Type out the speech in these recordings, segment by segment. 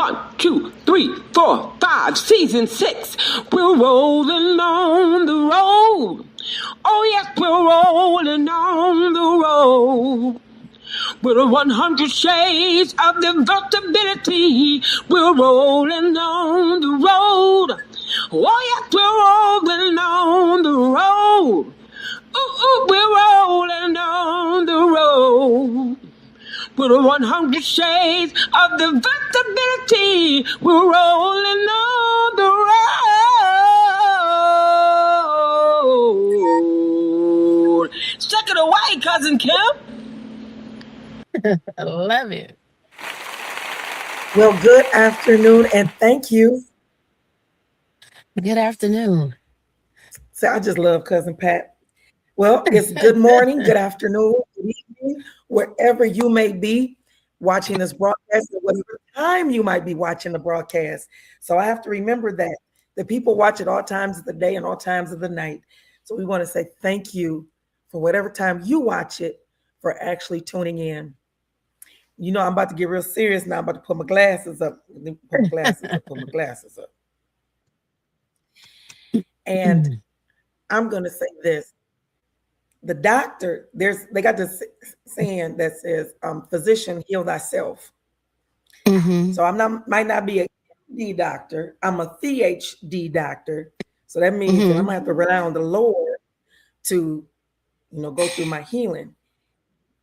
1, 2, 3, 4, 5, season 6. We're rolling on the road. Oh yes, we're rolling on the road. We're 100 shades of invertibility. We're rolling on the road. Oh yes, we're rolling on the road. Ooh, ooh, we're rolling on the road. We're 100 shades of the versatility. We're rolling on the road. Check it away, Cousin Kim. I love it. Well, good afternoon, and thank you. Good afternoon. So I just love Cousin Pat. Well, it's good morning, good afternoon, good evening, wherever you may be watching this broadcast, or whatever time you might be watching the broadcast. So I have to remember that people watch at all times of the day and all times of the night. So we want to say thank you for whatever time you watch it, for actually tuning in. You know, I'm about to get real serious now. I'm about to put my glasses up. Put my glasses up. And I'm going to say this. The doctor, they got this saying that says, physician, heal thyself. Mm-hmm. So might not be a D doctor. I'm a PhD doctor. So that means that I'm going to have to rely on the Lord to, go through my healing.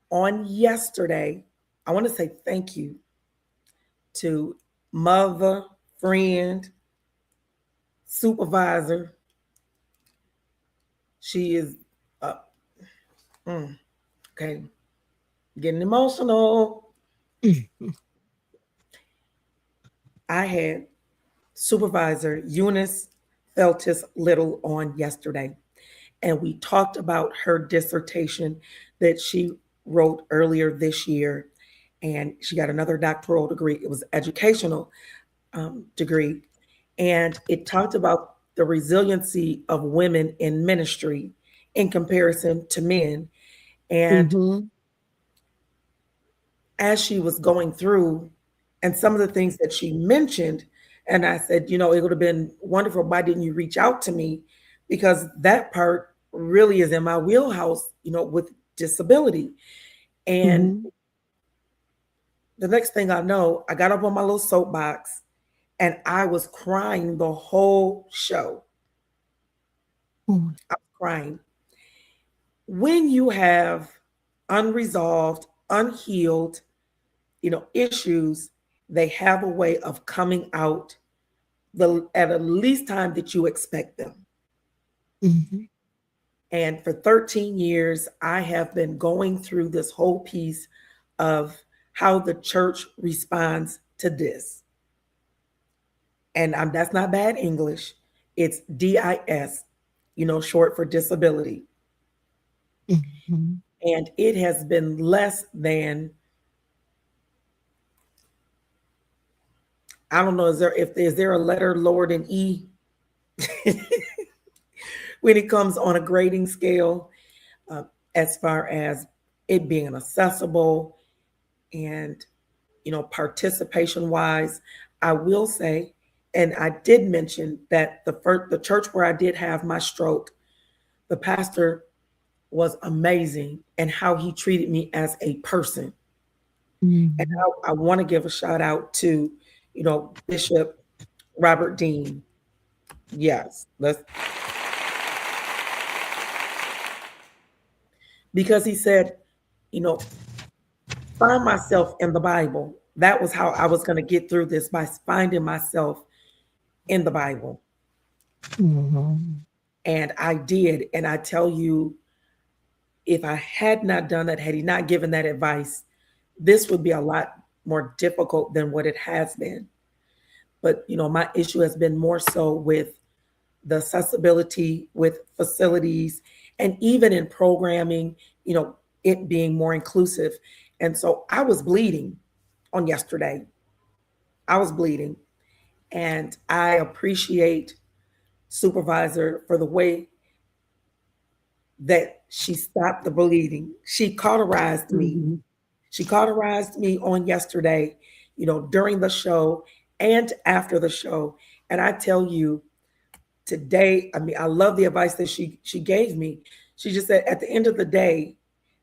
On yesterday, I want to say thank you to mother, friend, supervisor. She is okay, getting emotional. I had Supervisor Eunice Feltis Little on yesterday, and we talked about her dissertation that she wrote earlier this year, and she got another doctoral degree. It was an educational degree, and it talked about the resiliency of women in ministry in comparison to men. And as she was going through, and some of the things that she mentioned, and I said, it would have been wonderful. Why didn't you reach out to me? Because that part really is in my wheelhouse, with disability. And the next thing I know, I got up on my little soapbox and I was crying the whole show. I was crying. When you have unresolved, unhealed, issues, they have a way of coming out at the least time that you expect them. And for 13 years, I have been going through this whole piece of how the church responds to this. And that's not bad English. It's DIS, short for disability. And it has been less than, I don't know, is there a letter lower than E when it comes on a grading scale, as far as it being accessible and, participation wise? I will say, and I did mention that the church where I did have my stroke, the pastor was amazing and how he treated me as a person. And I want to give a shout out to, Bishop Robert Dean. Yes, because he said, find myself in the Bible. That was how I was going to get through this, by finding myself in the Bible. And I did. And I tell you, if I had not done that, had he not given that advice, this would be a lot more difficult than what it has been. But, my issue has been more so with the accessibility with facilities, and even in programming, it being more inclusive. And so I was bleeding on yesterday. I was bleeding. And I appreciate Supervisor for the way that she stopped the bleeding. She cauterized me. She cauterized me on yesterday, during the show. and after the show. And I tell you, today, I mean, I love the advice that she gave me. She just said, at the end of the day,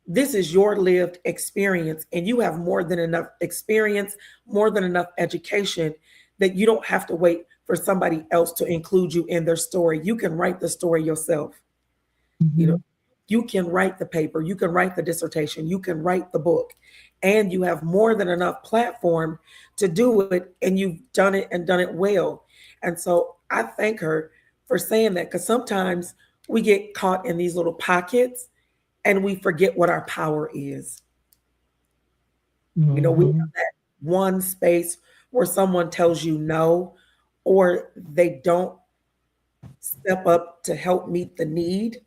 this is your lived experience, and you have more than enough experience, more than enough education, that you don't have to wait for somebody else to include you in their story. You can write the story yourself. You know, you can write the paper, you can write the dissertation, you can write the book, and you have more than enough platform to do it, and you've done it and done it well. And so I thank her for saying that, because sometimes we get caught in these little pockets and we forget what our power is. You know, we have that one space where someone tells you no, or they don't step up to help meet the need,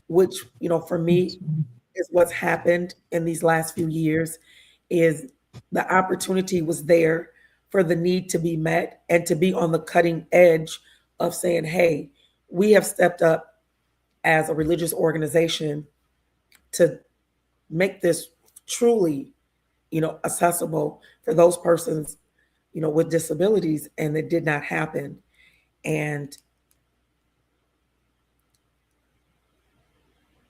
which, you know, for me is what's happened in these last few years. Is the opportunity was there for the need to be met and to be on the cutting edge of saying, hey, we have stepped up as a religious organization to make this truly, you know, accessible for those persons, you know, with disabilities, and it did not happen. And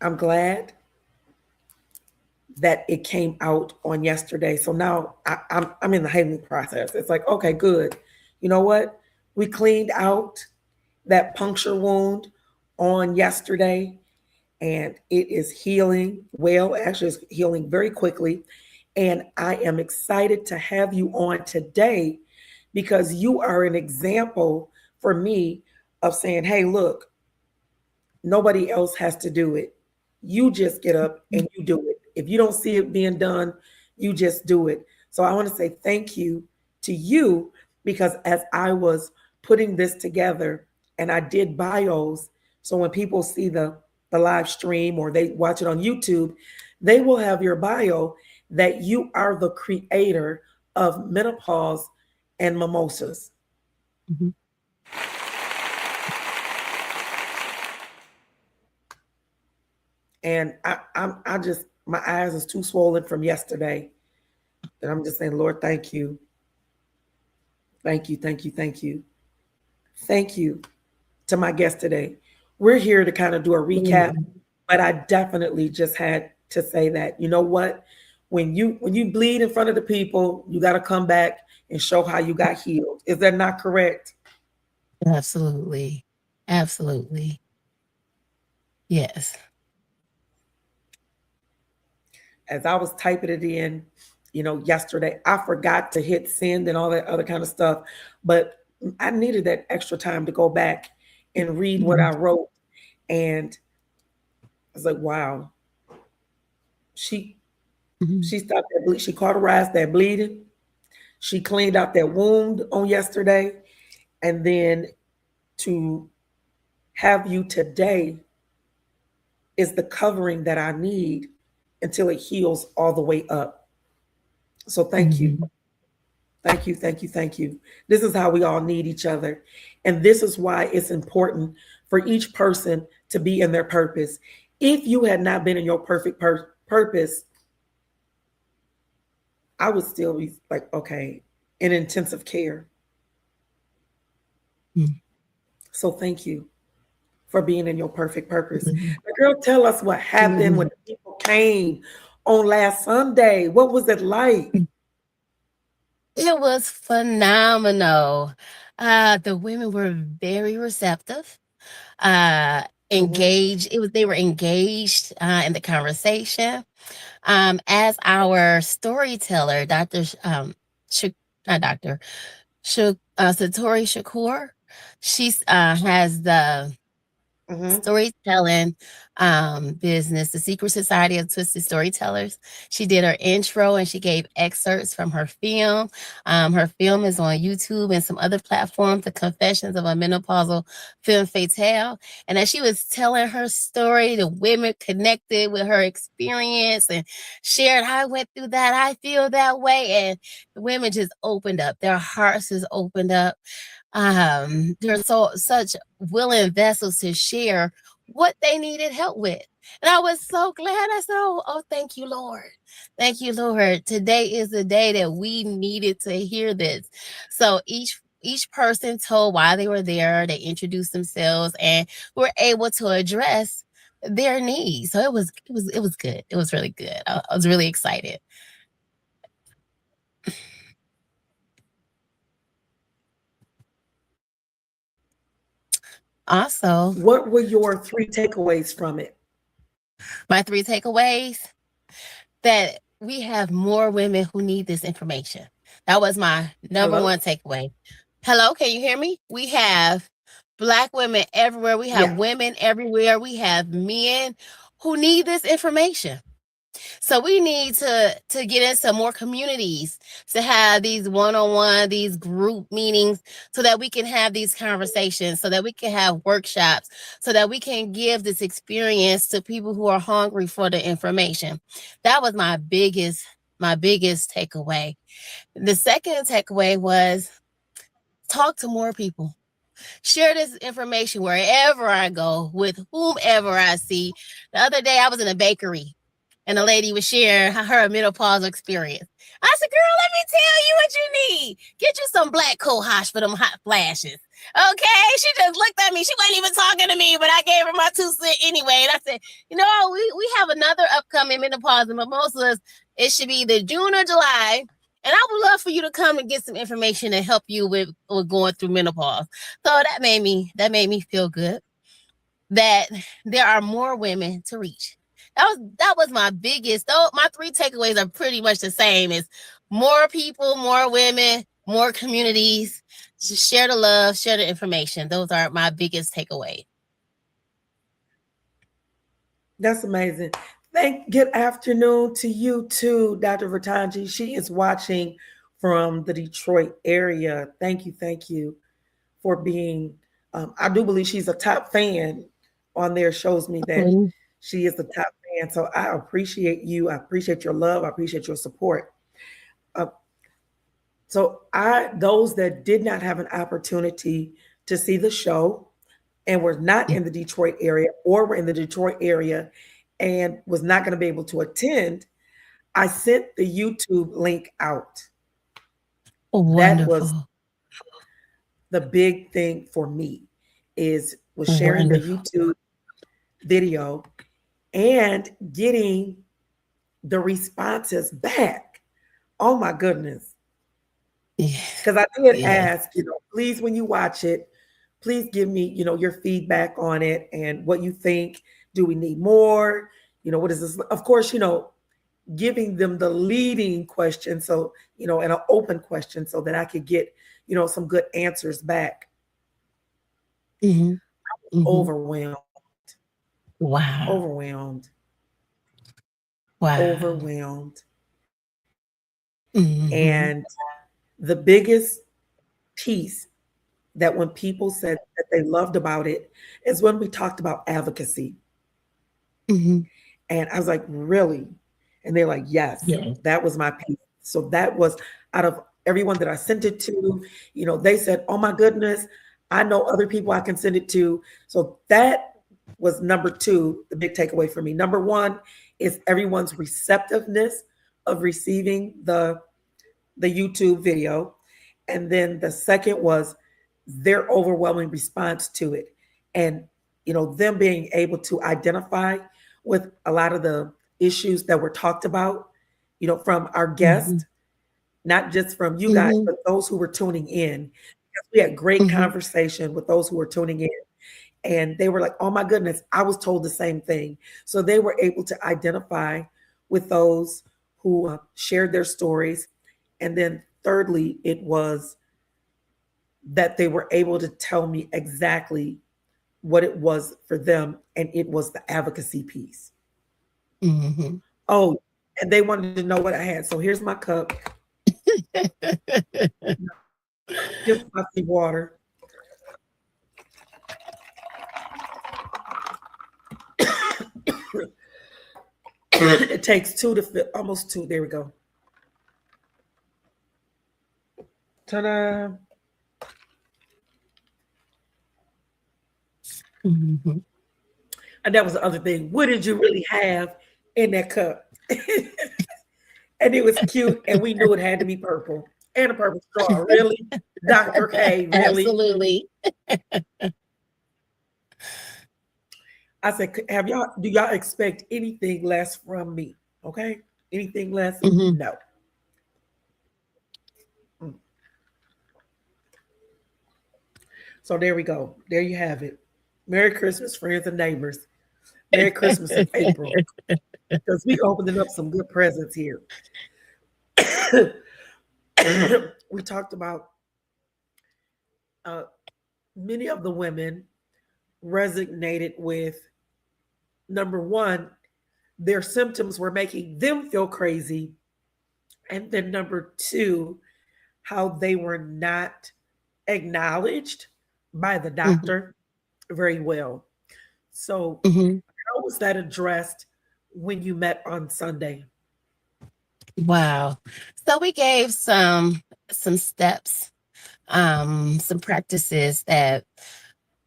I'm glad that it came out on yesterday. So now I'm in the healing process. It's like, okay, good. You know what? We cleaned out that puncture wound on yesterday, and it is healing well. Actually, it's healing very quickly. And I am excited to have you on today, because you are an example for me of saying, hey, look, nobody else has to do it. You just get up and you do it. If you don't see it being done, you just do it. So I want to say thank you to you, because as I was putting this together and I did bios, so when people see the live stream or they watch it on YouTube, they will have your bio that you are the creator of Menopause and Mimosas. And I just, my eyes is too swollen from yesterday. And I'm just saying, Lord, thank you. Thank you, thank you, thank you. Thank you to my guest today. We're here to kind of do a recap, but I definitely just had to say that, you know what? When you bleed in front of the people, you got to come back and show how you got healed. Is that not correct? Absolutely. Absolutely. Yes. As I was typing it in, you know, yesterday, I forgot to hit send and all that other kind of stuff, but I needed that extra time to go back and read what I wrote. And I was like, wow, she stopped that she cauterized that bleeding. She cleaned out that wound on yesterday. And then to have you today is the covering that I need until it heals all the way up. So thank you. Thank you, thank you, thank you. This is how we all need each other. And this is why it's important for each person to be in their purpose. If you had not been in your perfect purpose, I would still be like, okay, in intensive care. So thank you for being in your perfect purpose. Now, girl, tell us what happened when the people came on last Sunday. What was it like? It was phenomenal. The women were very receptive, engaged. They were engaged in the conversation. As our storyteller, Satori Shakur, she has the storytelling business, the Secret Society of Twisted Storytellers. She did her intro and she gave excerpts from her film. Her film is on YouTube and some other platforms, The Confessions of a Menopausal Femme Fatale. And as she was telling her story, the women connected with her experience and shared, I went through that, I feel that way. And the women just opened up. Their hearts just opened up. They're such willing vessels to share what they needed help with. And I was so glad. I said, oh, thank you, Lord. Thank you, Lord. Today is the day that we needed to hear this. So each person told why they were there. They introduced themselves and were able to address their needs. So it was good. It was really good. I was really excited. Also, what were your 3 takeaways from it? My 3 takeaways: that we have more women who need this information. That was my number one takeaway. Hello, can you hear me? We have Black women everywhere. We have women everywhere. We have men who need this information. So we need to get into more communities, to have these one-on-one, these group meetings, so that we can have these conversations, so that we can have workshops, so that we can give this experience to people who are hungry for the information. That was my biggest takeaway. The second takeaway was talk to more people. Share this information wherever I go, with whomever I see. The other day I was in a bakery and a lady was sharing her menopause experience. I said, girl, let me tell you what you need. Get you some black cohosh for them hot flashes. Okay. She just looked at me. She wasn't even talking to me, but I gave her my 2 cents anyway. And I said, we have another upcoming Menopause and Mimosas. It should be either June or July. And I would love for you to come and get some information and help you with going through menopause. So that made me feel good that there are more women to reach. That was my biggest. Though my 3 takeaways are pretty much the same: is more people, more women, more communities. Just share the love, share the information. Those are my biggest takeaways. That's amazing. Good afternoon to you too, Dr. Ratanji. She is watching from the Detroit area. Thank you for being. I do believe she's a top fan on there. Shows me that she is the top fan. So I appreciate you. I appreciate your love. I appreciate your support. So those that did not have an opportunity to see the show and were not in the Detroit area, or were in the Detroit area and was not going to be able to attend, I sent the YouTube link out. Wonderful. That was the big thing for me, was sharing the YouTube video and getting the responses back. Oh my goodness. Because I did ask, please, when you watch it, please give me, your feedback on it and what you think. Do we need more? What is this? Of course, giving them the leading question. So, and an open question so that I could get, some good answers back. Mm-hmm. I was overwhelmed. Wow. Overwhelmed. Mm-hmm. And the biggest piece that when people said that they loved about it is when we talked about advocacy. Mm-hmm. And I was like, really? And they're like, yes, that was my piece. So that was, out of everyone that I sent it to, they said, oh my goodness, I know other people I can send it to. So that was number 2, the big takeaway for me. Number 1 is everyone's receptiveness of receiving the YouTube video. And then the second was their overwhelming response to it. And, them being able to identify with a lot of the issues that were talked about, from our guests, not just from you guys, but those who were tuning in. Because we had great conversation with those who were tuning in. And they were like, oh my goodness, I was told the same thing. So they were able to identify with those who shared their stories. And then thirdly, it was that they were able to tell me exactly what it was for them. And it was the advocacy piece. Mm-hmm. Oh, and they wanted to know what I had. So here's my cup. Just my water. It takes 2 to fit, almost 2. There we go. Ta-da. And that was the other thing. What did you really have in that cup? And it was cute, and we knew it had to be purple and a purple straw. Really, Dr. K, really? Absolutely. I said, do y'all expect anything less from me? Okay, anything less? Mm-hmm. No. So there we go. There you have it. Merry Christmas, friends and neighbors. Merry Christmas in April, because we opening up some good presents here. We talked about many of the women resonated with, number one, their symptoms were making them feel crazy. And then number two, how they were not acknowledged by the doctor very well. So how was that addressed when you met on Sunday? Wow. So we gave some steps, some practices that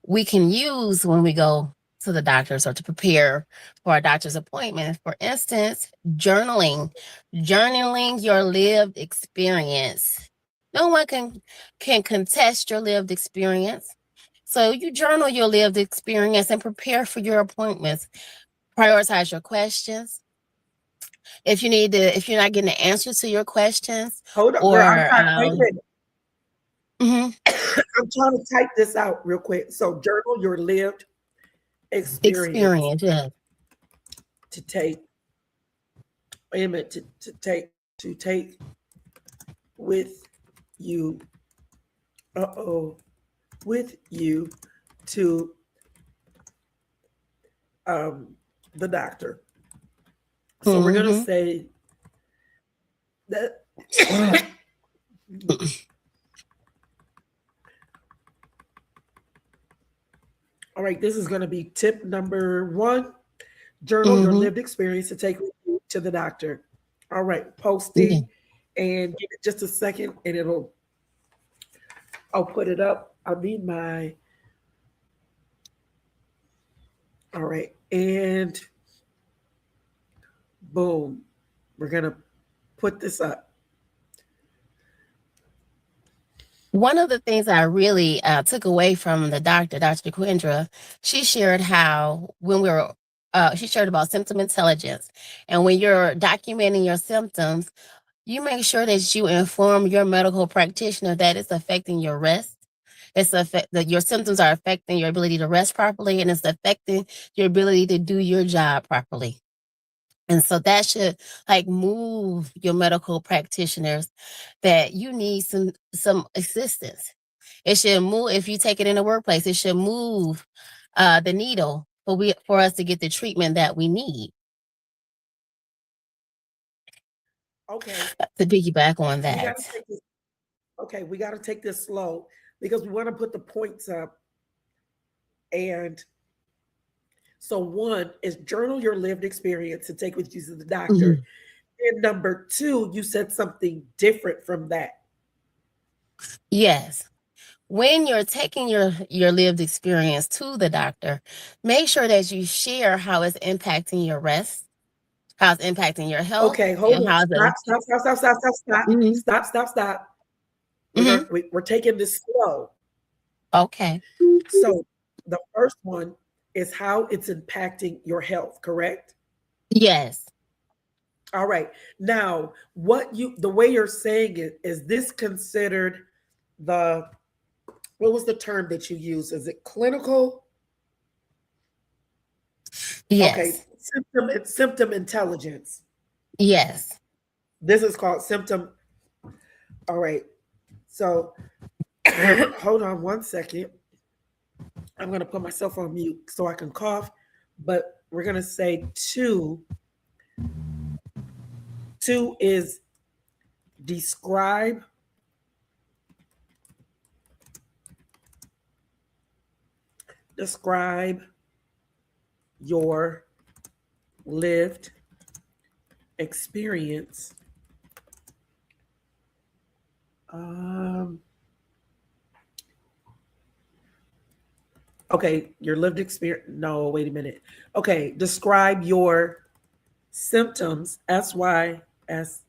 we can use when we go to the doctors or to prepare for our doctor's appointment. For instance, journaling your lived experience. No one can contest your lived experience. So you journal your lived experience and prepare for your appointments. Prioritize your questions. If you're not getting the answer to your questions, Hold on, or girl, I'm trying to type this out real quick. So journal your lived experience. Yeah. To take, wait a minute, to take with you, with you to the doctor. So we're gonna say that. All right, this is going to be tip number 1. Journal your lived experience to take with you to the doctor. All right, posting and give it just a second and I'll put it up. I'll need my, all right, and boom, we're going to put this up. One of the things I really took away from the doctor, Dr. Dequindra, she shared how she shared about symptom intelligence. And when you're documenting your symptoms, you make sure that you inform your medical practitioner that it's affecting your rest. That your symptoms are affecting your ability to rest properly, and it's affecting your ability to do your job properly. And so that should move your medical practitioners that you need some assistance. It should move, if you take it in the workplace, it should move the needle for us to get the treatment that we need. Okay. To piggyback on that. We got to take this slow because we want to put the points up. And so 1 is journal your lived experience to take with you to the doctor. And number 2, you said something different from that. Yes. When you're taking your lived experience to the doctor, make sure that you share how it's impacting your rest, how it's impacting your health. Okay, hold on. Stop. We're taking this slow. Okay. So the first one is how it's impacting your health, correct? Yes. All right. Now, the way you're saying it, is this considered what was the term that you used? Is it clinical? Yes. Okay. Symptom intelligence. Yes. This is called symptom. All right. So hold on 1 second. I'm going to put myself on mute so I can cough, but we're going to say 2. 2 is describe your lived experience Okay, your lived experience. No, wait a minute. Okay, describe your symptoms. SYS.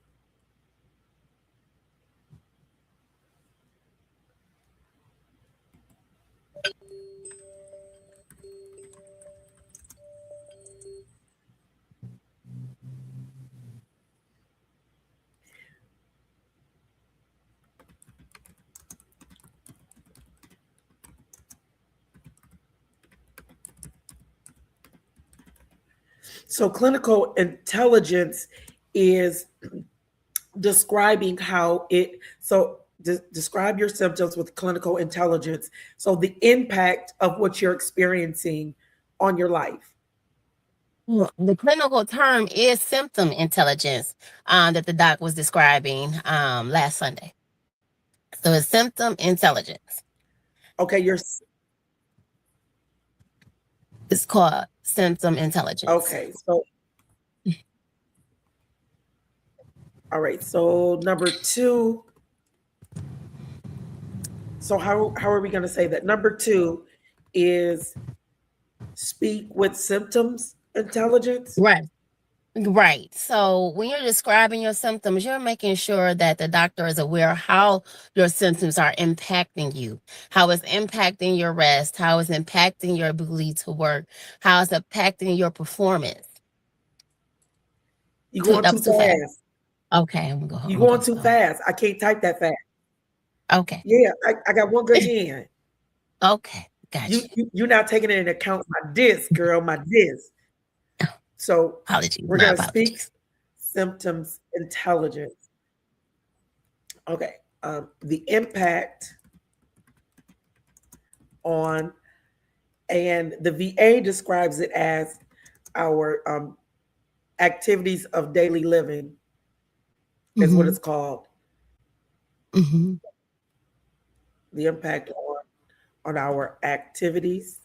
So clinical intelligence is describing how it, so describe your symptoms with clinical intelligence. So the impact of what you're experiencing on your life. The clinical term is symptom intelligence that the doc was describing last Sunday. So it's symptom intelligence. Okay, It's called symptom intelligence. Okay, so all right, so number 2. So how are we going to say that? Number 2 is speak with symptoms intelligence. Right. So when you're describing your symptoms, you're making sure that the doctor is aware of how your symptoms are impacting you, how it's impacting your rest, how it's impacting your ability to work, how it's impacting your performance. You going too fast. Okay, I'm gonna go. You going too fast. I can't type that fast. Okay. Yeah, I got one good hand. Okay, gotcha. You're not taking into account my disc, girl, my disc. So apologies. We're going to speak symptoms intelligence. Okay. The impact on, and the VA describes it as our activities of daily living is what it's called. The impact on our activities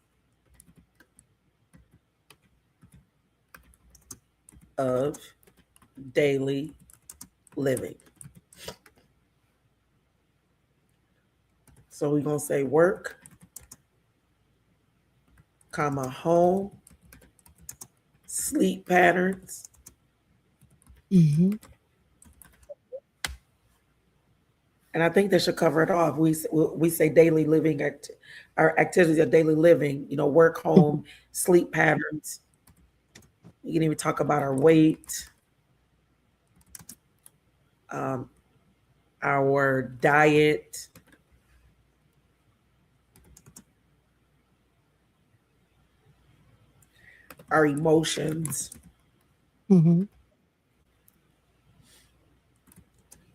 of daily living. So we're going to say work, comma, home, sleep patterns, and I think that should cover it off. We say daily living, our activities of daily living, work, home, sleep patterns. You can even talk about our weight, our diet, our emotions,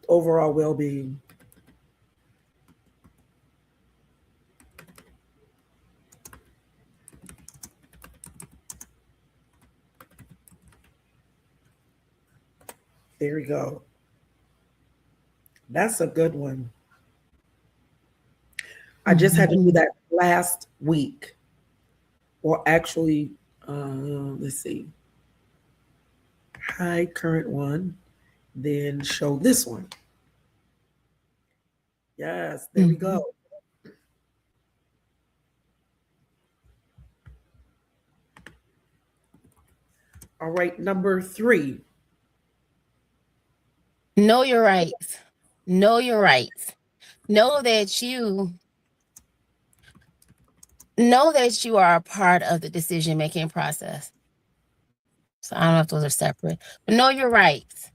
overall well-being. There we go. That's a good one. I just had to do that last week. Well, actually, let's see. High current one, then show this one. Yes, there we go. All right, number 3. Know your rights. Know your rights. Know that you are a part of the decision-making process. So I don't know if those are separate, but know your rights.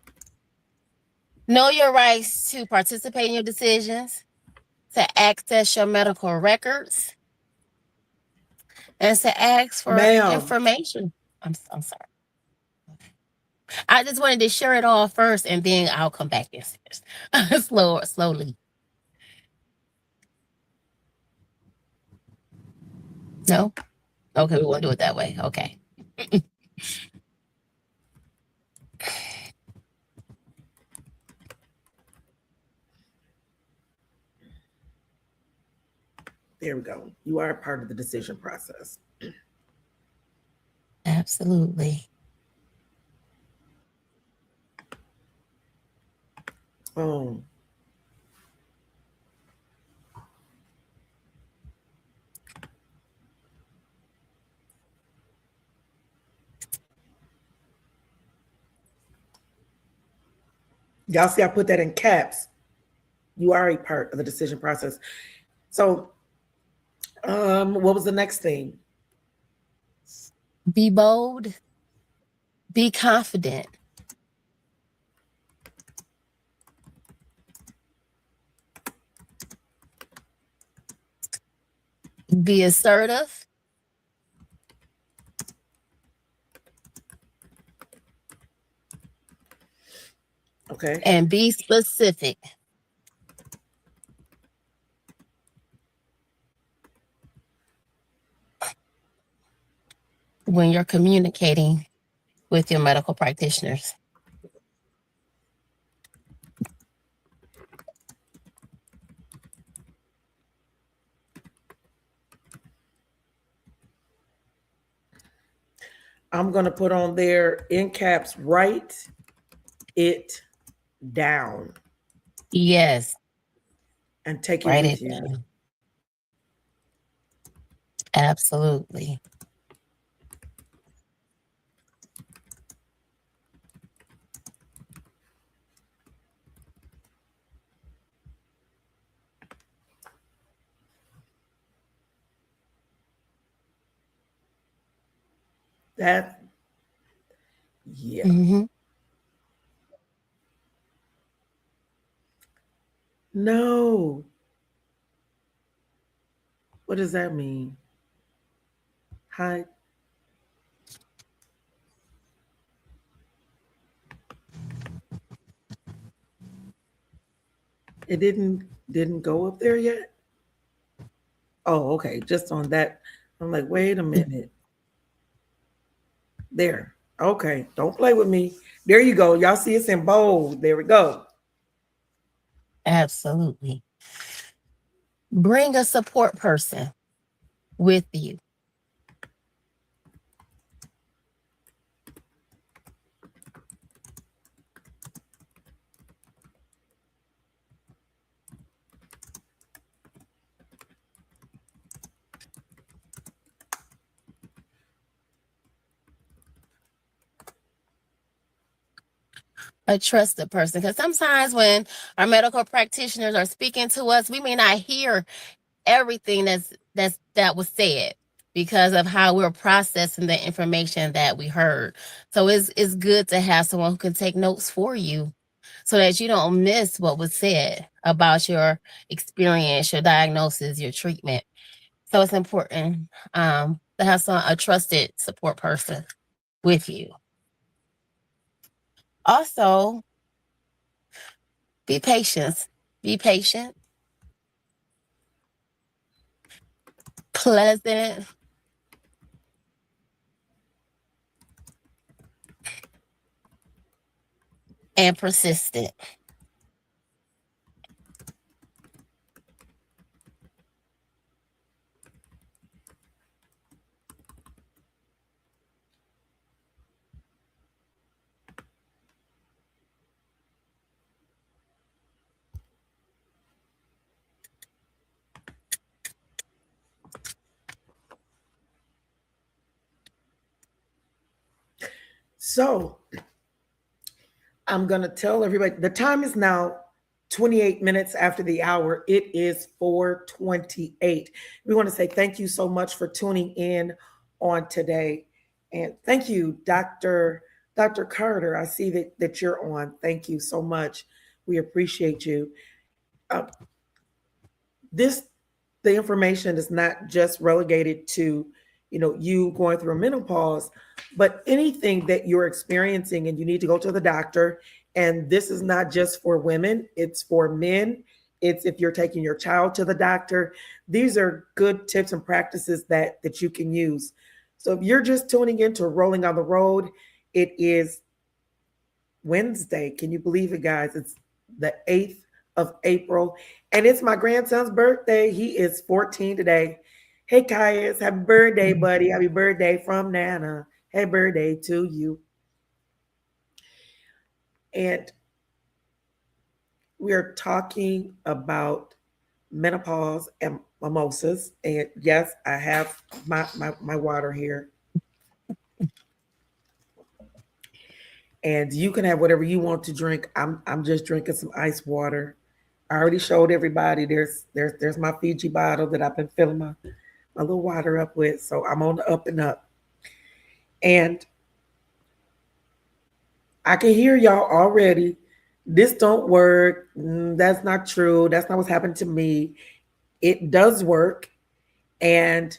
Know your rights to participate in your decisions, to access your medical records, and to ask for information. I'm sorry. I just wanted to share it all first, and then I'll come back and say this slowly. No? Okay, we won't do it that way. Okay. There we go. You are a part of the decision process. Absolutely. Y'all see I put that in caps. You are a part of the decision process. So what was the next thing? Be bold. Be confident. Be assertive. Okay. And be specific. When you're communicating with your medical practitioners. I'm going to put on there in caps, write it down. Yes. And take it Write with it you. down. Absolutely. That, yeah. Mm-hmm. No. What does that mean? Hi. It didn't go up there yet? Oh, okay. Just on that. I'm like, wait a minute. There. Okay. Don't play with me. There you go. Y'all see it's in bold. There we go. Absolutely. Bring a support person with you. A trusted person, because sometimes when our medical practitioners are speaking to us, we may not hear everything that was said because of how we're processing the information that we heard. So it's good to have someone who can take notes for you so that you don't miss what was said about your experience, your diagnosis, your treatment. So it's important to have a trusted support person with you. Also, be patient. Be patient. Pleasant. And persistent. So I'm going to tell everybody the time is now 28 minutes after the hour. It is 4:28. We want to say thank you so much for tuning in on today. And thank you, Dr. Carter. I see that you're on. Thank you so much. We appreciate you. The information is not just relegated to you going through a menopause, but anything that you're experiencing and you need to go to the doctor. And this is not just for women, it's for men. It's if you're taking your child to the doctor. These are good tips and practices that you can use. So if you're just tuning into Rolling on the Road, it is Wednesday. Can you believe it, guys? It's the 8th of April, and it's my grandson's birthday. He is 14 today. Hey, Caius, happy birthday, buddy. Happy birthday from Nana. Happy birthday to you. And we are talking about menopause and mimosas. And yes, I have my water here. and you can have whatever you want to drink. I'm just drinking some ice water. I already showed everybody there's my Fiji bottle that I've been filling my little water up with. So I'm on the up and up. And I can hear y'all already. This don't work. That's not true. That's not what's happened to me. It does work, and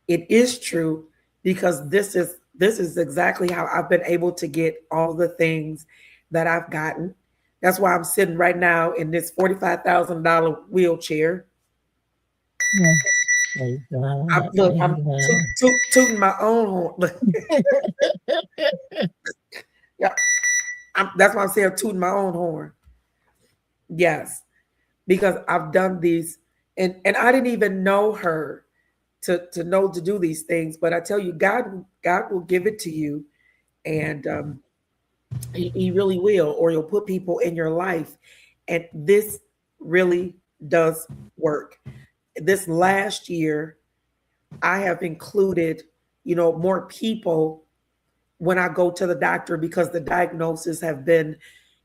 it is true, because this is exactly how I've been able to get all the things that I've gotten. That's why I'm sitting right now in this $45,000 wheelchair. I'm tooting my own horn. Yeah, that's why I'm saying tooting my own horn. Yes, because I've done these, and I didn't even know her to know to do these things. But I tell you, God will give it to you, and he really will, or he'll put people in your life, and this really does work. This last year, I have included, more people when I go to the doctor, because the diagnoses have been,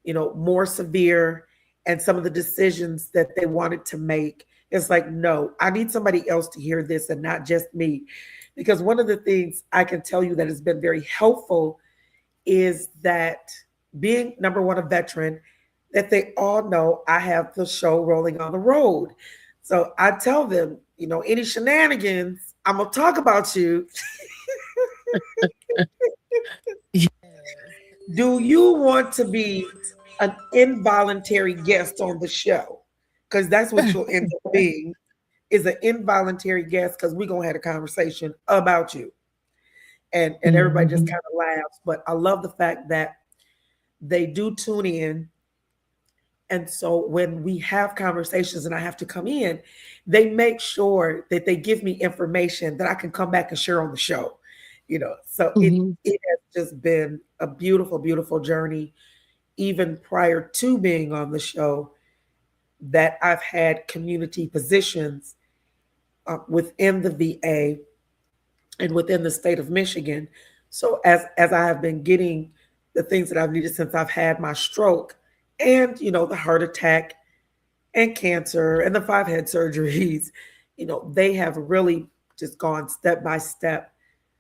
more severe, and some of the decisions that they wanted to make. It's like, no, I need somebody else to hear this and not just me. Because one of the things I can tell you that has been very helpful is that, being number one, a veteran, that they all know I have the show Rolling on the Road. So I tell them, any shenanigans, I'm going to talk about you. Do you want to be an involuntary guest on the show? Because that's what you'll end up being, is an involuntary guest, because we're going to have a conversation about you. And everybody just kind of laughs. But I love the fact that they do tune in. And so when we have conversations and I have to come in, they make sure that they give me information that I can come back and share on the show. So it has just been a beautiful, beautiful journey. Even prior to being on the show, that I've had community positions within the VA and within the state of Michigan. So as I have been getting the things that I've needed since I've had my stroke, and the heart attack and cancer and the 5 head surgeries, they have really just gone step by step,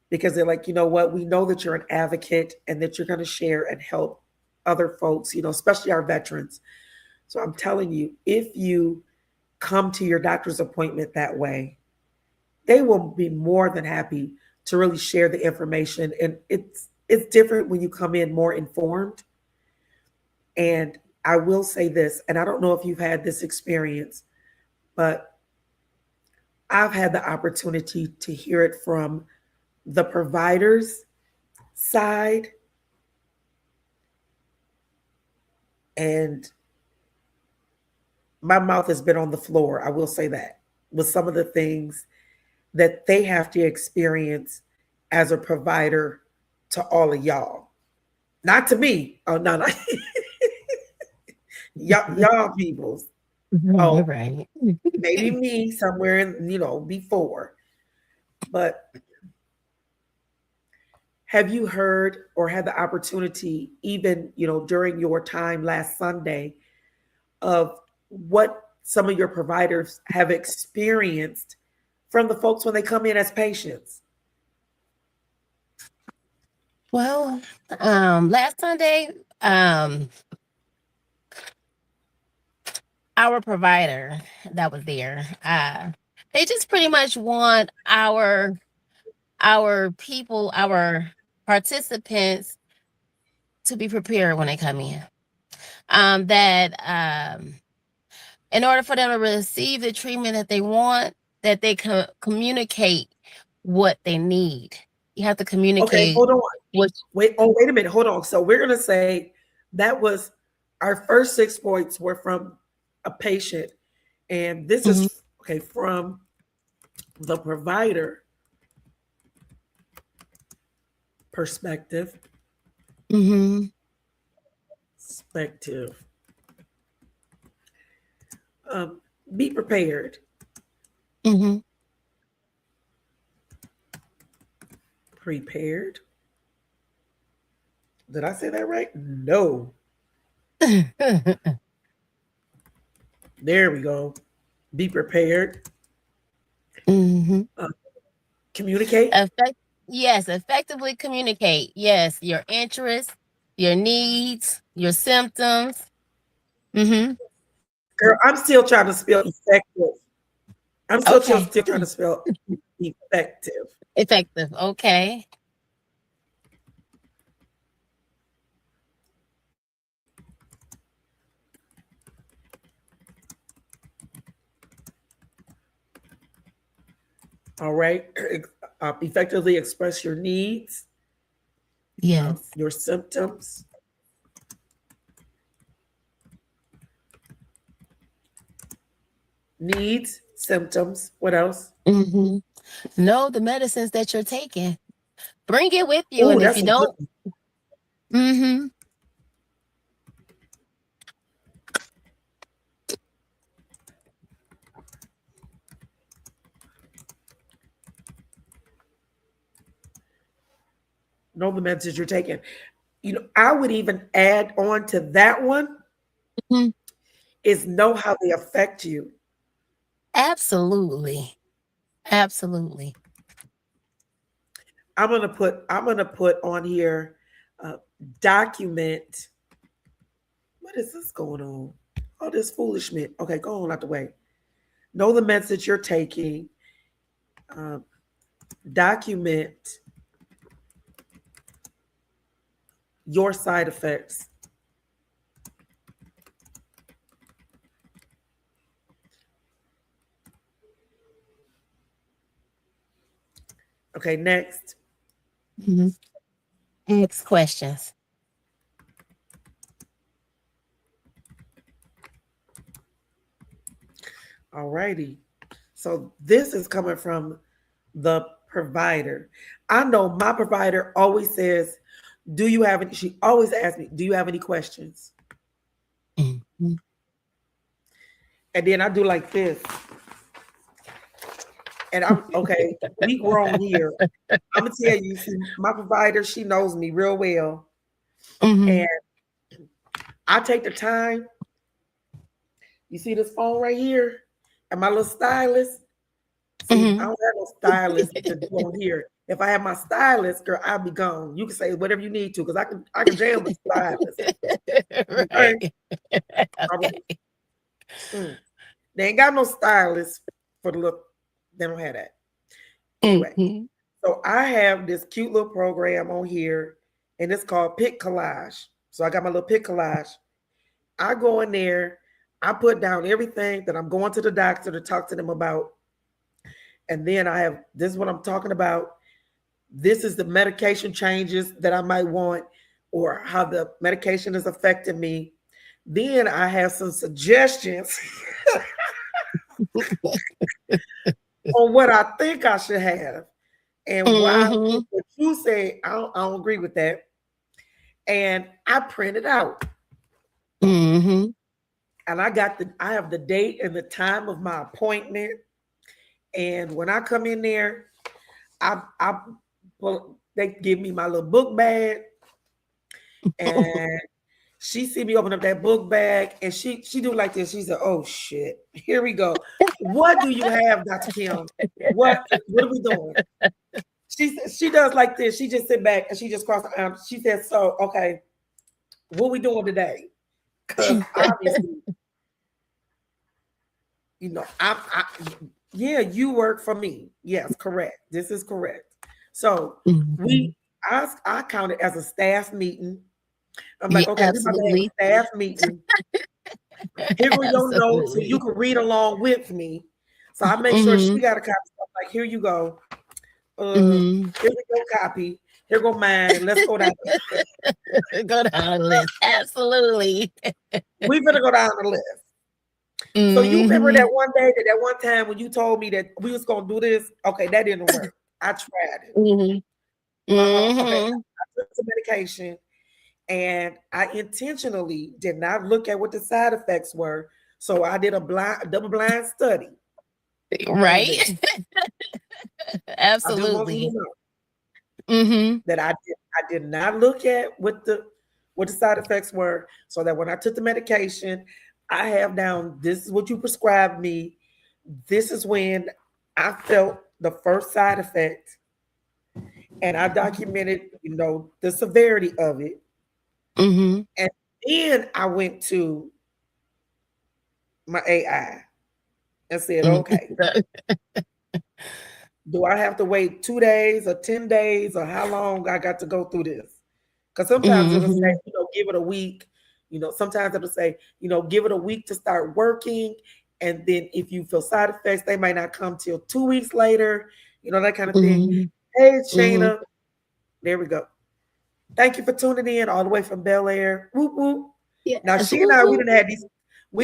because they're like, what, we know that you're an advocate and that you're going to share and help other folks, especially our veterans. So I'm telling you, if you come to your doctor's appointment that way, they will be more than happy to really share the information. And it's different when you come in more informed. And I will say this, and I don't know if you've had this experience, but I've had the opportunity to hear it from the provider's side, and my mouth has been on the floor, I will say that, with some of the things that they have to experience as a provider to all of y'all. Not to me. Oh, no. y'all peoples. Oh, right. Maybe me somewhere in, before. But have you heard or had the opportunity, even, during your time last Sunday, of what some of your providers have experienced from the folks when they come in as patients? Well, last Sunday, our provider that was there, they just pretty much want our people, our participants, to be prepared when they come in. That in order for them to receive the treatment that they want, that they communicate what they need. You have to communicate. Okay, hold on. Wait a minute. Hold on. So we're going to say that was our first 6 points were from a patient. And this is, okay, from the provider perspective. Be prepared. Prepared. Did I say that right? No. There we go. Be prepared. Communicate. Yes, effectively communicate. Yes, your interests, your needs, your symptoms. Girl, I'm still trying to spell effective. I'm still trying to spell effective. Effective. Okay. All right. Effectively express your needs. Yes. Your symptoms. Needs, symptoms. What else? Know the medicines that you're taking. Bring it with you. Ooh, And if you don't, know the message you're taking. You know, I would even add on to that one is know how they affect you. Absolutely. Absolutely. I'm gonna put on here document. What is this going on? All this foolishness. Okay, go on out the way. Know the message you're taking. Document your side effects. Okay, next. Ask questions. All righty. So this is coming from the provider. I know my provider always says, do you have any? She always asks me, do you have any questions? And then I do like this. And I'm okay, we grown here. I'm gonna tell you, my provider, she knows me real well. And I take the time. You see this phone right here? And my little stylist. See, I don't have no stylist to do on here. If I have my stylist, girl, I'll be gone. You can say whatever you need to, because I can jam the stylist. Right. Okay. They ain't got no stylist for the look. They don't have that. Anyway, so I have this cute little program on here, and it's called Pick Collage. So I got my little Pick Collage. I go in there, I put down everything that I'm going to the doctor to talk to them about. And then I have, this is what I'm talking about. This is the medication changes that I might want, or how the medication is affecting me. Then I have some suggestions on what I think I should have. And why what you say, I don't agree with that. And I print it out. And I have the date and the time of my appointment. And when I come in there, they give me my little book bag. And she see me open up that book bag, and she do like this. She said, "Oh shit, here we go. What do you have, Dr. Kim? What are we doing?" She does like this. She just sit back and she just cross her arms. She said, "So okay, what we doing today?" Because obviously, you know, yeah, you work for me. Yes, correct. This is correct. So I count it as a staff meeting. I'm like, okay, this is a staff meeting. Here are your notes, so you can read along with me. So I make sure she got a copy. So I'm like, here you go. Here's your copy. Here go mine. Let's go down. Go down the list. Absolutely. We're gonna go down the list. So you remember that one day, that one time when you told me that we was gonna do this? Okay, that didn't work. I tried it. Okay, I took some medication, and I intentionally did not look at what the side effects were. So I did a double-blind study. Right. Absolutely. that I did not look at what the side effects were, so that when I took the medication, I have down, this is what you prescribed me. This is when I felt the first side effect, and I documented, the severity of it. And then I went to my AI and said, okay, do I have to wait 2 days or 10 days, or how long I got to go through this? Because sometimes it'll say, give it a week. Sometimes it'll say, give it a week to start working. And then if you feel side effects, they might not come till 2 weeks later, that kind of thing. Hey, Shayna. There we go. Thank you for tuning in all the way from Bel Air. Whoop, whoop. Yes. Now, she and I, we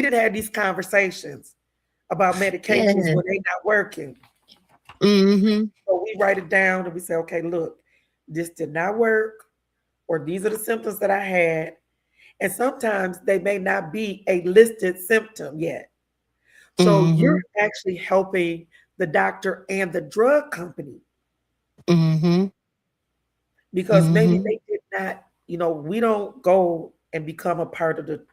didn't have these conversations about medications when they're not working. So we write it down and we say, okay, look, this did not work, or these are the symptoms that I had. And sometimes they may not be a listed symptom yet. So you're actually helping the doctor and the drug company. Because maybe they did not, we don't go and become a part of the,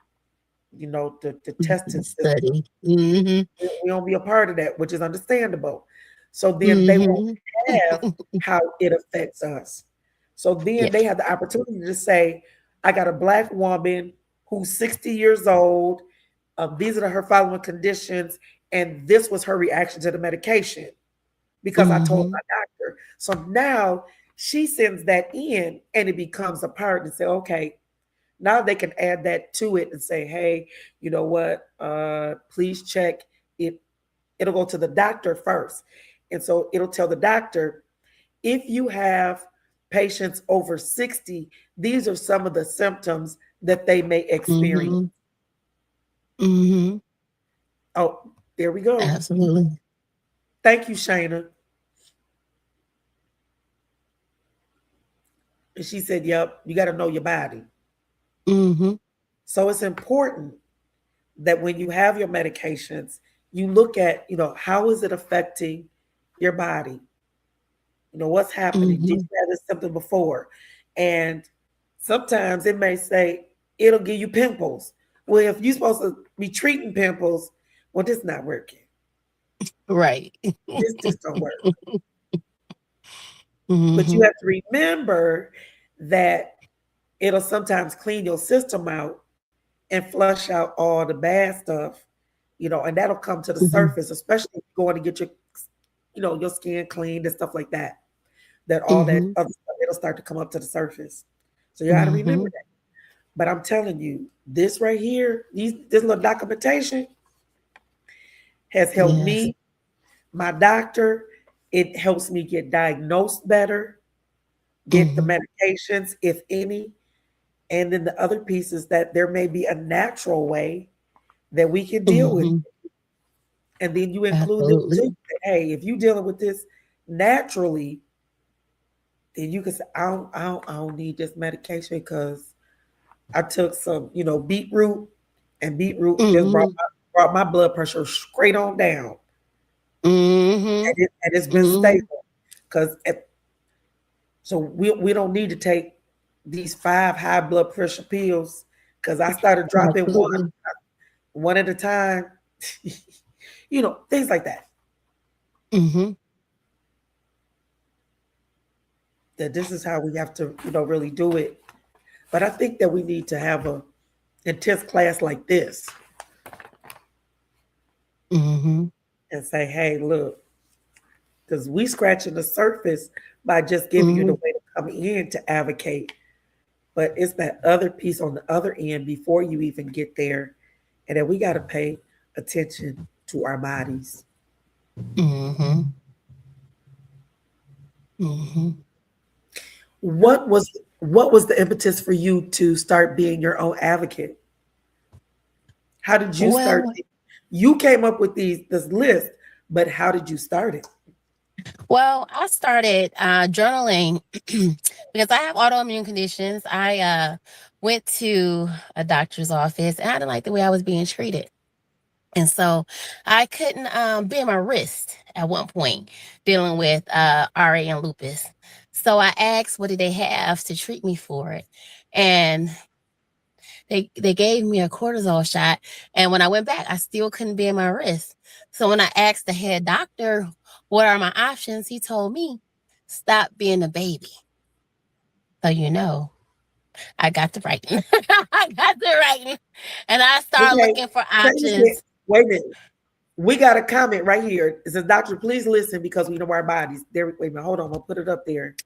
the testing system. We don't be a part of that, which is understandable. So then they won't have how it affects us. So then they have the opportunity to say, I got a Black woman who's 60 years old. These are her following conditions. And this was her reaction to the medication because I told my doctor. So now she sends that in and it becomes a part and say, okay, now they can add that to it and say, hey, you know what? Please check it. It'll go to the doctor first. And so it'll tell the doctor, if you have patients over 60, these are some of the symptoms that they may experience. Oh, there we go. Absolutely. Thank you, Shayna. And she said, yep, you got to know your body. So it's important that when you have your medications, you look at, how is it affecting your body? What's happening? Did you have this symptom before? And sometimes it may say, it'll give you pimples. Well, if you're supposed to be treating pimples, well, this is not working. Right. This just don't work. But you have to remember that it'll sometimes clean your system out and flush out all the bad stuff, and that'll come to the surface, especially if you're going to get your, your skin cleaned and stuff like that. That all that other stuff, it'll start to come up to the surface. So you got to remember that. But I'm telling you, this right here, this little documentation has helped me, my doctor. It helps me get diagnosed better, get the medications, if any. And then the other piece is that there may be a natural way that we can deal with it. And then you include them too. Hey, if you're dealing with this naturally, then you can say, I don't need this medication because I took some, beetroot, and beetroot just brought my blood pressure straight on down. And it's been stable. Because so we don't need to take these 5 high blood pressure pills, because I started dropping one at a time. Things like that. That this is how we have to, really do it. But I think that we need to have a intense class like this. And say, hey, look, because we scratching the surface by just giving you the way to come in to advocate. But it's that other piece on the other end before you even get there. And then we got to pay attention to our bodies. What was the impetus for you to start being your own advocate? How did you start? You came up with this list, but how did you start it? Well, I started journaling because I have autoimmune conditions. I went to a doctor's office and I didn't like the way I was being treated. And so I couldn't bend my wrist at one point dealing with RA and lupus. So I asked, what did they have to treat me for it? And they gave me a cortisol shot. And when I went back, I still couldn't bend my wrist. So when I asked the head doctor, what are my options? He told me, stop being a baby. So, you know, I got the writing. I got the writing. And I started looking for options. Wait a minute. We got a comment right here. It says, doctor, please listen because we know our bodies. There, wait a minute. Hold on. I'll put it up there.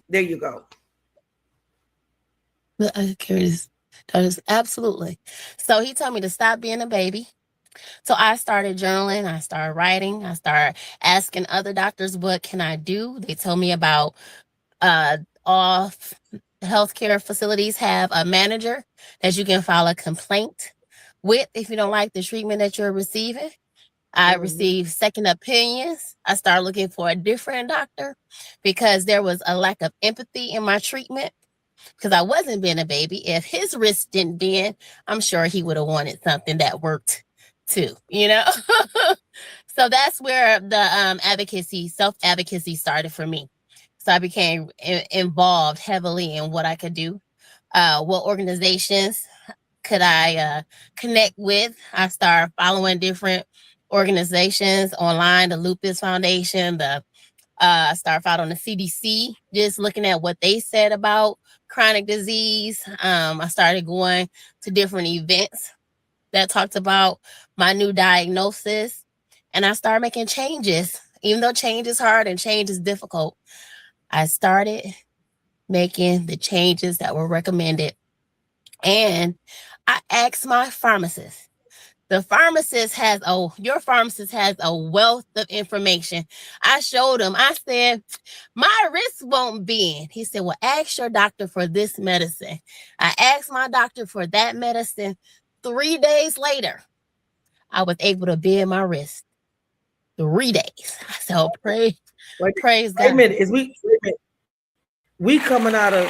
There you go. I'm curious. That is absolutely. So he told me to stop being a baby. So I started journaling. I started writing. I started asking other doctors, what can I do? They told me about all healthcare facilities have a manager that you can file a complaint with if you don't like the treatment that you're receiving. I received second opinions. I started looking for a different doctor because there was a lack of empathy in my treatment because I wasn't being a baby. If his wrist didn't bend, I'm sure he would have wanted something that worked too, you know? So that's where the self-advocacy started for me. So I became involved heavily in what I could do, what organizations could I connect with. I started following different organizations online, the Lupus Foundation, I started following the CDC, just looking at what they said about chronic disease. I started going to different events that talked about my new diagnosis, and I started making changes. Even though change is hard and change is difficult, I started making the changes that were recommended. And I asked my pharmacist. Your pharmacist has a wealth of information. I showed him, I said, my wrist won't bend. He said, well, ask your doctor for this medicine. I asked my doctor for that medicine. 3 days later, I was able to bend my wrist. 3 days. I said, oh, praise God. Wait a minute. We coming out of...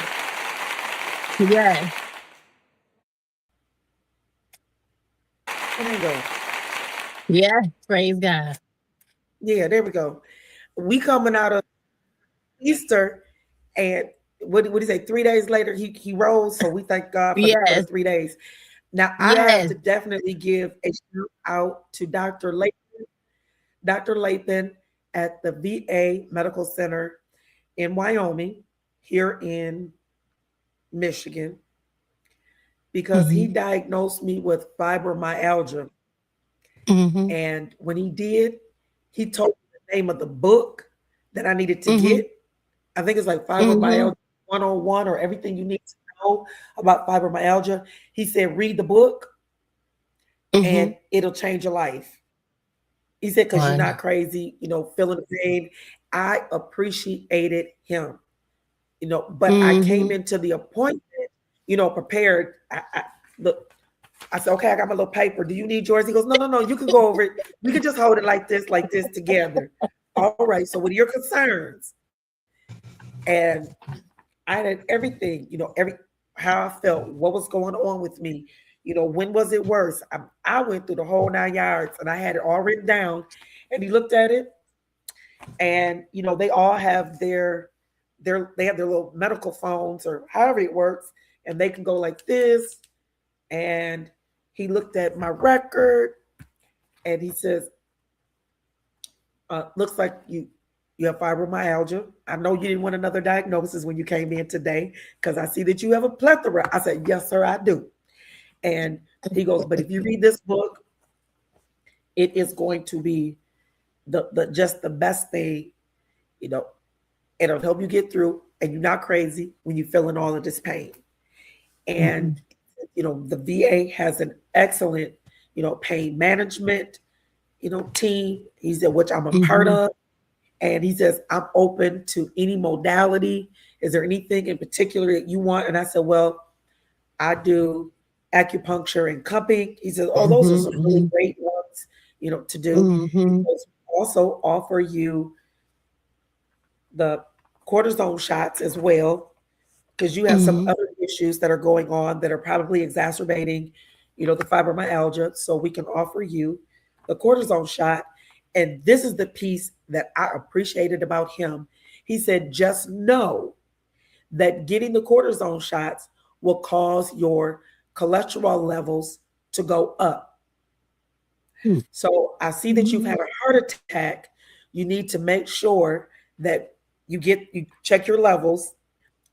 Yeah. There we go. Yeah, praise God. Yeah, there we go. We coming out of Easter, and what did he say? 3 days later, he rose. So we thank God for the 3 days. Now I have to definitely give a shout out to Dr. Lathan at the VA Medical Center in Wyoming, here in Michigan, because he diagnosed me with fibromyalgia. And when he did, he told me the name of the book that I needed to get. I think it's like Fibromyalgia 101 or everything you need to know about fibromyalgia. He said, read the book and it'll change your life. He said, because you're not crazy, feeling the pain. I appreciated him, but I came into the appointment, prepared. I said, okay, I got my little paper. Do you need yours? He goes, no, you can go over it. We can just hold it like this together. All right. So what are your concerns? And I had everything, how I felt, what was going on with me, when was it worse? I went through the whole 9 yards and I had it all written down. And he looked at it, and they all have their little medical phones or however it works, and they can go like this. And he looked at my record and he says, looks like you have fibromyalgia. I know you didn't want another diagnosis when you came in today because I see that you have a plethora. I said, yes, sir, I do. And he goes, but if you read this book, it is going to be just the best thing, it'll help you get through, and you're not crazy when you're feeling all of this pain. And the VA has an excellent, pain management, team. He said, which I'm a part of. And he says, I'm open to any modality. Is there anything in particular that you want? And I said, well, I do acupuncture and cupping. He says, oh, those are some really great ones, to do. Also offer you the cortisone shots as well, because you have some other issues that are going on that are probably exacerbating, the fibromyalgia. So we can offer you the cortisone shot. And this is the piece that I appreciated about him. He said, just know that getting the cortisone shots will cause your cholesterol levels to go up. So I see that you've had a heart attack. You need to make sure that you check your levels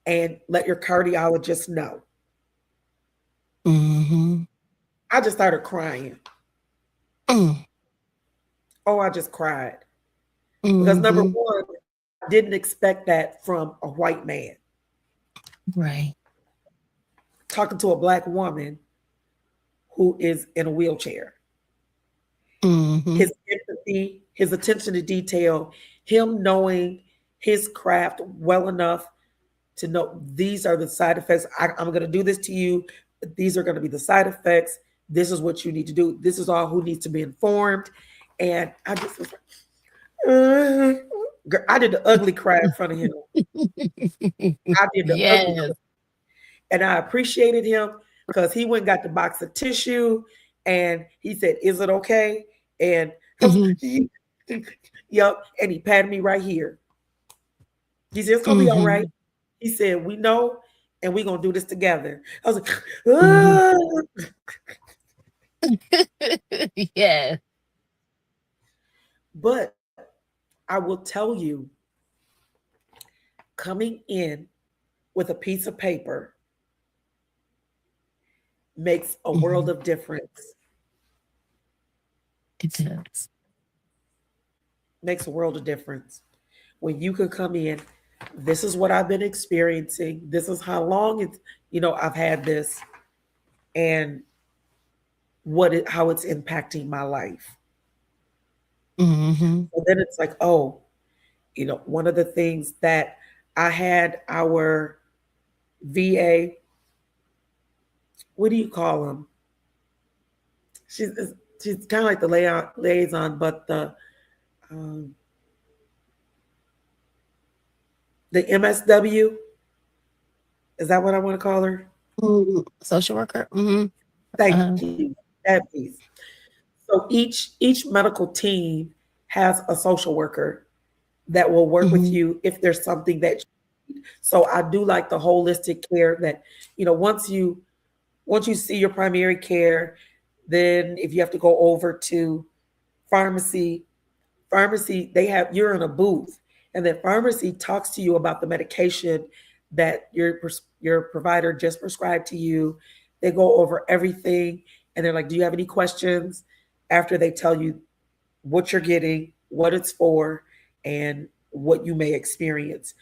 and let your cardiologist know. I just started crying. Oh, I just cried. Because number one, I didn't expect that from a white man. Right. Talking to a Black woman who is in a wheelchair. His empathy, his attention to detail, him knowing his craft well enough to know these are the side effects. I'm going to do this to you. These are going to be the side effects. This is what you need to do. This is all who needs to be informed. And I just was like, I did the ugly cry in front of him. I did the ugly cry. And I appreciated him because he went and got the box of tissue and he said, is it okay? And yep. And he patted me right here. He said, it's going to be all right. He said, we know, and we're going to do this together. I was like, yeah. But I will tell you, coming in with a piece of paper makes a world of difference. It does. Makes a world of difference. When you can come in, this is what I've been experiencing. This is how long I've had this, and how it's impacting my life. So then it's like, one of the things that I had our VA, what do you call them? She's kind of like the liaison, but the MSW, is that what I want to call her? Social worker. Thank you. That piece. So each medical team has a social worker that will work with you if there's something that you need. So I do like the holistic care that, once you see your primary care, then if you have to go over to pharmacy, you're in a booth, and then pharmacy talks to you about the medication that your provider just prescribed to you. They go over everything, and they're like, do you have any questions? After they tell you what you're getting, what it's for, and what you may experience.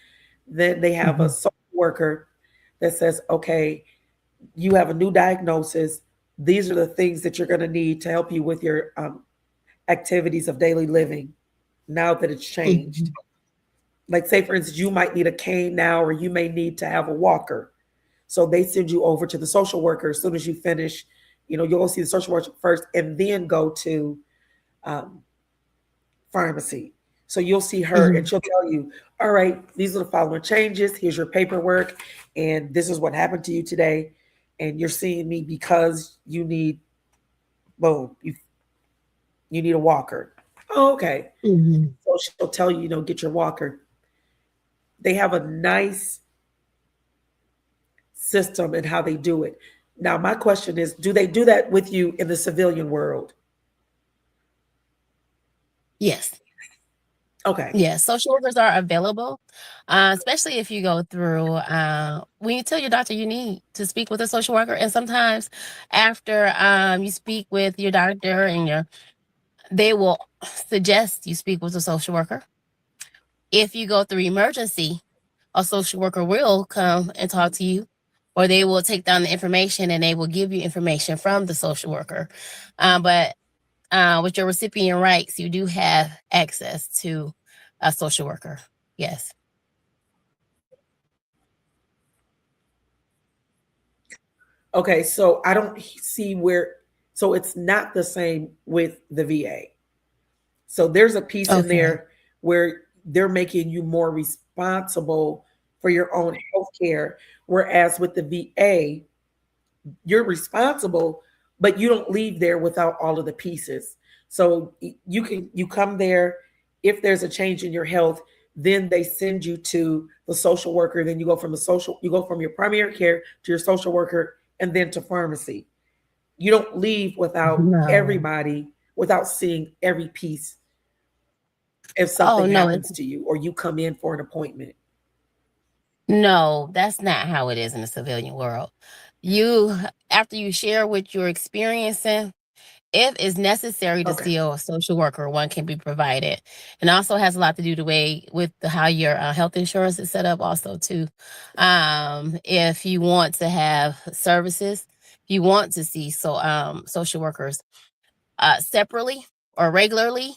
Then they have a social worker that says, okay, you have a new diagnosis. These are the things that you're going to need to help you with your activities of daily living now that it's changed. Like, say, for instance, you might need a cane now, or you may need to have a walker. So they send you over to the social worker as soon as you finish. You'll go see the social worker first and then go to pharmacy. So you'll see her and she'll tell you, all right, these are the following changes. Here's your paperwork. And this is what happened to you today. And you're seeing me because you need, you need a walker. Oh, okay. So she'll tell you, get your walker. They have a nice system in how they do it. Now, my question is, do they do that with you in the civilian world? Yes. Okay. Yeah, social workers are available, especially if you go through, when you tell your doctor you need to speak with a social worker. And sometimes after you speak with your doctor and they will suggest you speak with a social worker. If you go through emergency, a social worker will come and talk to you, or they will take down the information and they will give you information from the social worker. But with your recipient rights, you do have access to a social worker. Yes. Okay, so I don't see so it's not the same with the VA. So there's a piece in there where they're making you more responsible for your own health care. Whereas with the VA, you're responsible, but you don't leave there without all of the pieces. So you come there, if there's a change in your health, then they send you to the social worker. Then you go from your primary care to your social worker, and then to pharmacy. You don't leave without everybody, without seeing every piece if something happens to you or you come in for an appointment. No, that's not how it is in the civilian world. After you share what you're experiencing, if it's necessary to see a social worker, one can be provided. And also has a lot to do with how your health insurance is set up also too. If you want to have services, you want to see social workers separately or regularly,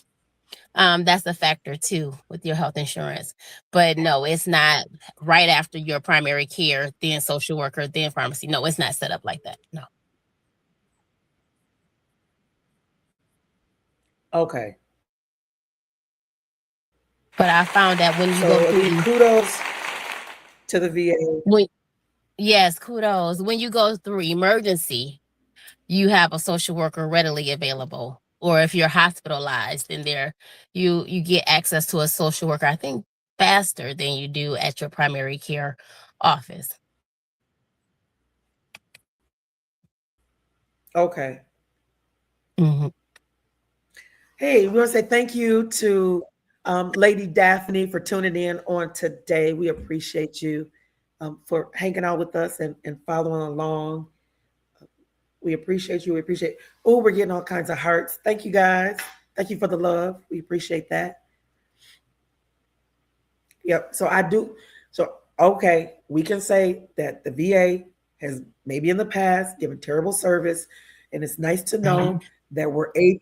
that's a factor too with your health insurance. But no, it's not right after your primary care, then social worker, then pharmacy. No, it's not set up like that. No. Okay. But I found that when you go through, kudos to the VA. Yes, kudos. When you go through emergency, you have a social worker readily available. Or if you're hospitalized, then you get access to a social worker, I think, faster than you do at your primary care office. Okay. Mm-hmm. Hey, we want to say thank you to Lady Daphne for tuning in on today. We appreciate you for hanging out with us and following along. We appreciate you. We're getting all kinds of hearts. Thank you, guys. Thank you for the love. We appreciate that. Yep. Okay, we can say that the VA has maybe in the past given terrible service, and it's nice to know that we're A+++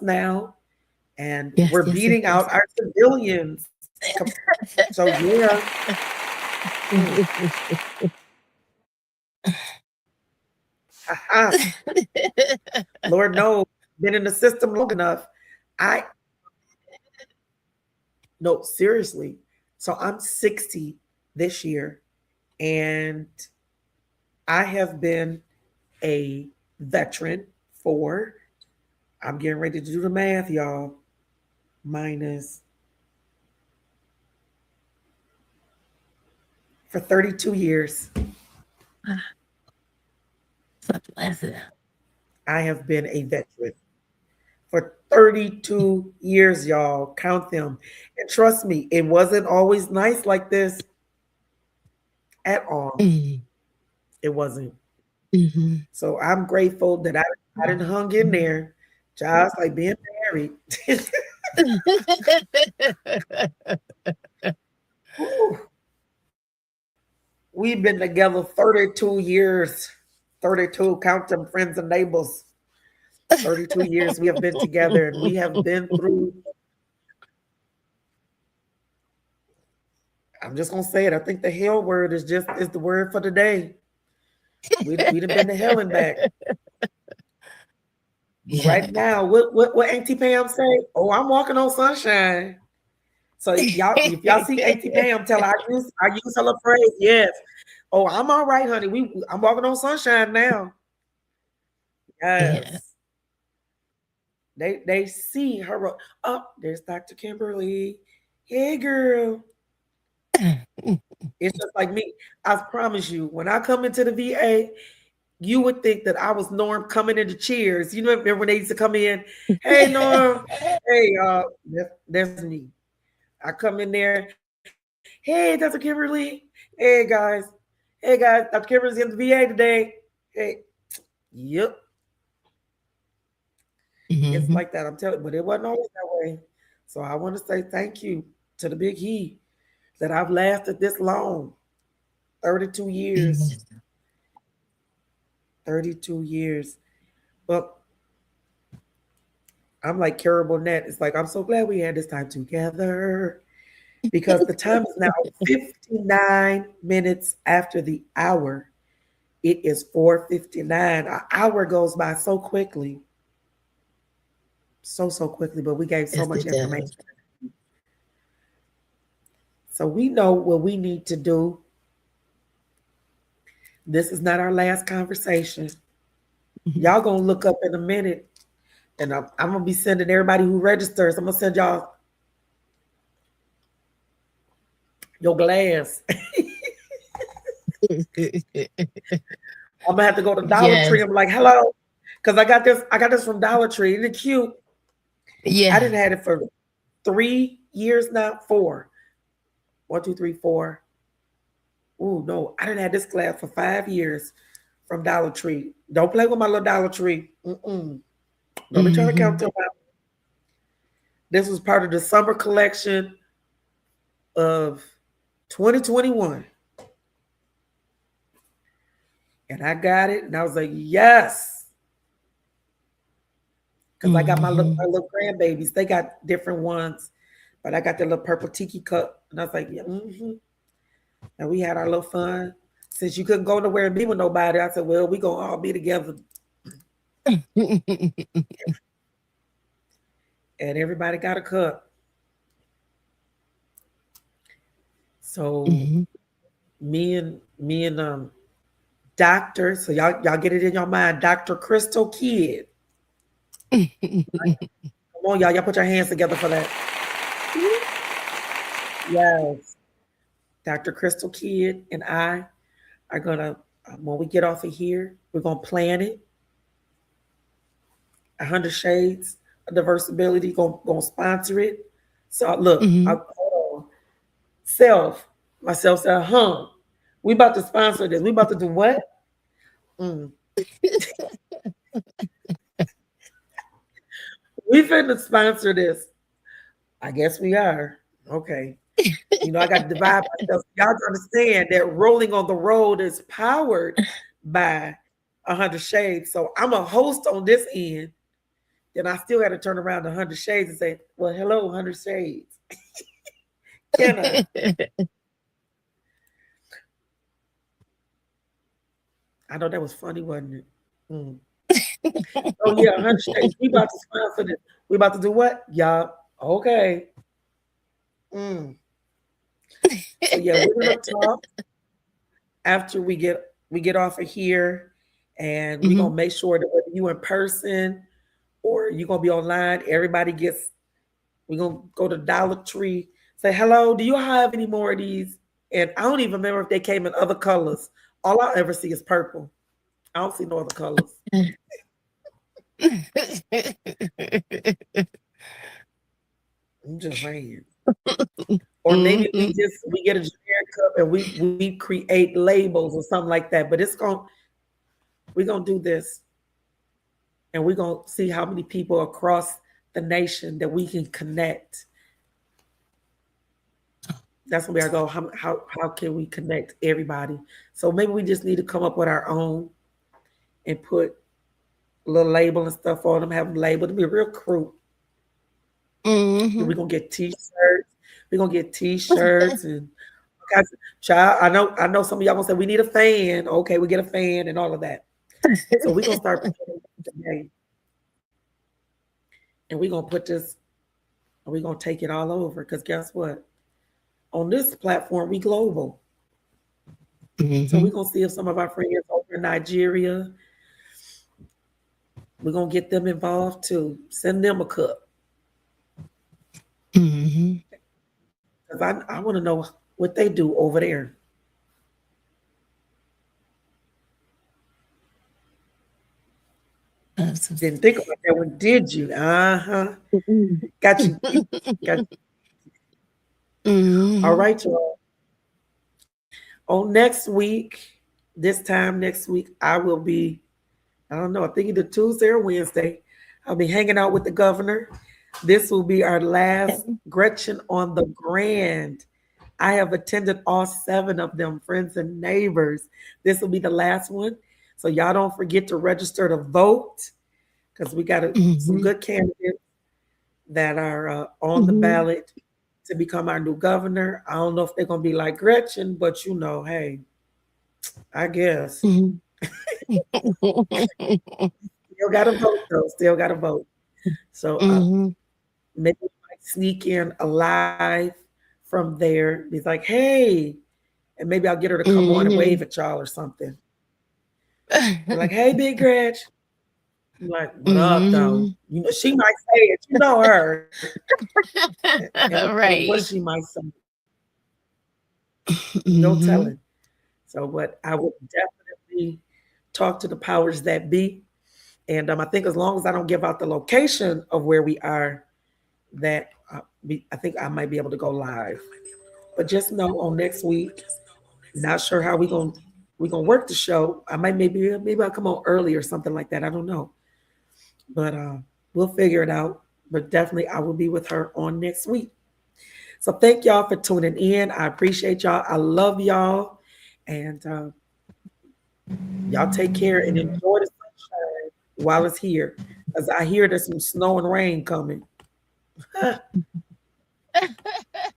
now, and we're beating out our civilians. So yeah. Lord knows, been in the system long enough. No, seriously. So I'm 60 this year, and I have been a veteran for, I'm getting ready to do the math, y'all, for 32 years. I have been a veteran for 32 years, y'all. Count them. And trust me, it wasn't always nice like this at all. Mm-hmm. It wasn't. Mm-hmm. So I'm grateful that I didn't hung in there. Just like being married. We've been together 32 years. 32, count them friends and neighbors. 32 years we have been together, and we have been through, I'm just going to say it, I think the hell word is the word for today. We've been to hell and back. Yeah. Right now, what Auntie Pam say? Oh, I'm walking on sunshine. So if y'all see Auntie Pam, tell her I use her phrase. Yes. Oh, I'm all right, honey. I'm walking on sunshine now. Yes. Yeah. They see her. Oh, there's Dr. Kimberly. Hey, girl. It's just like me. I promise you, when I come into the VA, you would think that I was Norm coming into Cheers. You know, remember when they used to come in? Hey, Norm. Hey, that's me. I come in there. Hey, Dr. Kimberly. Hey, guys. Dr. Kimberly's in the VA today. Hey. Yep. Mm-hmm. It's like that, I'm telling you, but it wasn't always that way. So I want to say thank you to the big he that I've lasted this long. 32 years. Mm-hmm. 32 years. But I'm like Carol Burnett. It's like, I'm so glad we had this time together, because the time is now 59 minutes after the hour. It is 4:59. An hour goes by so quickly. So quickly, but we gave so much information. So we know what we need to do. This is not our last conversation. Mm-hmm. Y'all gonna look up in a minute, and I'm gonna be sending everybody who registers. I'm gonna send y'all your glass. I'm gonna have to go to Dollar Yes. Tree. I'm like, hello, because I got this from Dollar Tree. Isn't it cute? Yeah. I didn't have it for 3 years now. 4. 1, 2, 3, 4. Oh no, I didn't have this glass for 5 years from Dollar Tree. Don't play with my little Dollar Tree. Don't be trying to count them out. This was part of the summer collection of 2021. And I got it, and I was like, yes. Because I got my little grandbabies. They got different ones, but I got the little purple tiki cup. And I was like, yeah, And we had our little fun. Since you couldn't go nowhere and be with nobody, I said, well, we going to all be together. And everybody got a cup. So me and Doctor, so y'all get it in your mind, Dr. Krystal Kid. Come on, y'all put your hands together for that. Yes. Dr. Krystal Kid and I are gonna, when we get off of here, we're gonna plan it. 100 Shades of Diversibility gonna sponsor it. So look, myself said, we about to sponsor this. We about to do what? We finna sponsor this. I guess we are. Okay. I got to divide myself. Y'all understand that Rolling on the Road is powered by 100 Shades. So I'm a host on this end. Then I still got to turn around to 100 Shades and say, well, hello, 100 Shades. Can I? I know that was funny, wasn't it? Oh, yeah, 100 Shades. We about to sponsor this. We about to do what? Y'all, okay. So, yeah, we're going to talk after we get off of here, and we're going to make sure that whether you in person or you're going to be online, we're going to go to Dollar Tree, say, hello, do you have any more of these? And I don't even remember if they came in other colors. All I ever see is purple. I don't see no other colors. I'm just saying. Or maybe we get a generic cup and we create labels or something like that. But we're gonna do this, and we're gonna see how many people across the nation that we can connect. That's where I go. How can we connect everybody? So maybe we just need to come up with our own and put a little label and stuff on them, have them labeled to be real crude. We're gonna get t-shirts. We're gonna get t-shirts and child. I know some of y'all gonna say we need a fan. Okay, we get a fan and all of that. So we're gonna start today. And we're gonna put this, and we're gonna take it all over. Because guess what? On this platform, we global. So we're gonna see if some of our friends over in Nigeria, we're gonna get them involved too. Send them a cup. Because I want to know what they do over there. Didn't think about that one, did you? Got you. All right, y'all. On this time next week, I will be, I don't know, I think either Tuesday or Wednesday, I'll be hanging out with the governor. This will be our last Gretchen on the Grand. I have attended all 7 of them, friends and neighbors. This will be the last one. So y'all don't forget to register to vote, because we got some good candidates that are on the ballot to become our new governor. I don't know if they're going to be like Gretchen, but hey, I guess. Still got to vote, though. Still got to vote. So maybe we might sneak in a live from there. He's like, hey, and maybe I'll get her to come on and wave at y'all or something. We're like, hey, Big Gretch. I'm like, what up, though? She might say it. You know her. And right. what she might say. No telling. So, but I would definitely talk to the powers that be. And I think as long as I don't give out the location of where we are, that I think I might be able to go live. But just know on next week, not sure how we gonna work the show. I might maybe I'll come on early or something like that. I don't know, but we'll figure it out. But definitely, I will be with her on next week. So thank y'all for tuning in. I appreciate y'all. I love y'all, and y'all take care and enjoy the sunshine while it's here, because I hear there's some snow and rain coming.